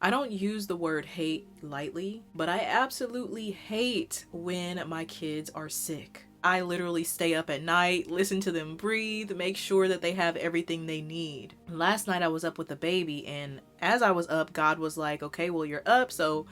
I don't use the word hate lightly, but I absolutely hate when my kids are sick. I literally stay up at night, listen to them breathe, make sure that they have everything they need. Last night I was up with the baby, and as I was up, God was like, okay, well, you're up, so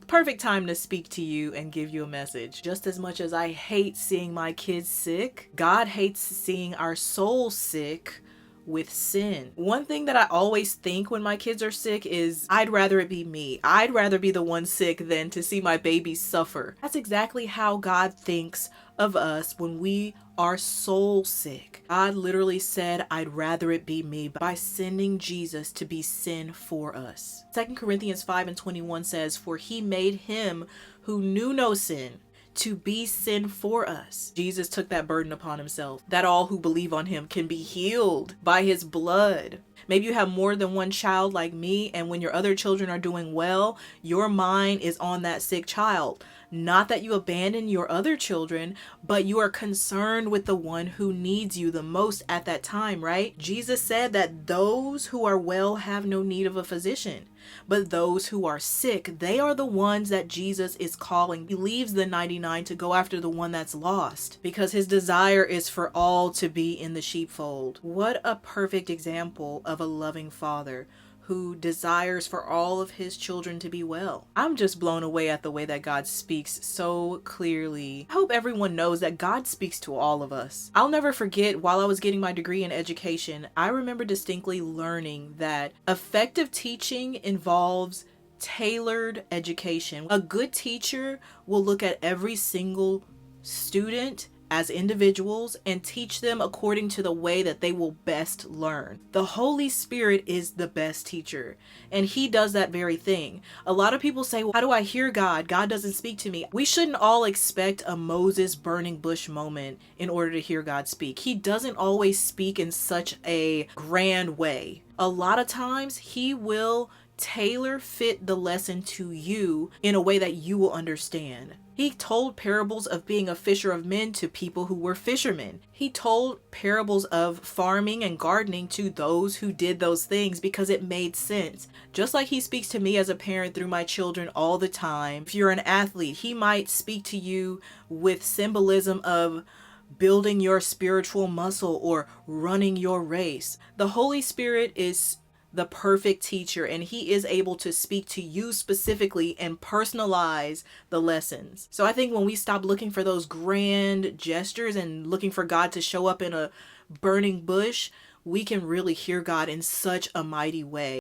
perfect time to speak to you and give you a message. Just as much as I hate seeing my kids sick, God hates seeing our souls sick with sin. One thing that I always think when my kids are sick is I'd rather it be me. I'd rather be the one sick than to see my baby suffer. That's exactly how God thinks of us when we are soul sick. God literally said, I'd rather it be me by sending Jesus to be sin for us. 2 Corinthians 5:21 says, for he made him who knew no sin to be sin for us. Jesus took that burden upon himself, that all who believe on him can be healed by his blood. Maybe you have more than one child like me, and when your other children are doing well, your mind is on that sick child. Not that you abandon your other children, but you are concerned with the one who needs you the most at that time, right? Jesus said that those who are well have no need of a physician, but those who are sick, they are the ones that Jesus is calling. He leaves the 99 to go after the one that's lost because his desire is for all to be in the sheepfold. What a perfect example of a loving father who desires for all of his children to be well. I'm just blown away at the way that God speaks so clearly. I hope everyone knows that God speaks to all of us. I'll never forget, while I was getting my degree in education, I remember distinctly learning that effective teaching involves tailored education. A good teacher will look at every single student as individuals and teach them according to the way that they will best learn. The Holy Spirit is the best teacher, and he does that very thing. A lot of people say, well, how do I hear God? God doesn't speak to me. We shouldn't all expect a Moses burning bush moment in order to hear God speak. He doesn't always speak in such a grand way. A lot of times he will tailor fit the lesson to you in a way that you will understand. He told parables of being a fisher of men to people who were fishermen. He told parables of farming and gardening to those who did those things because it made sense. Just like he speaks to me as a parent through my children all the time. If you're an athlete, he might speak to you with symbolism of building your spiritual muscle or running your race. The Holy Spirit is the perfect teacher, and he is able to speak to you specifically and personalize the lessons. So I think when we stop looking for those grand gestures and looking for God to show up in a burning bush, we can really hear God in such a mighty way.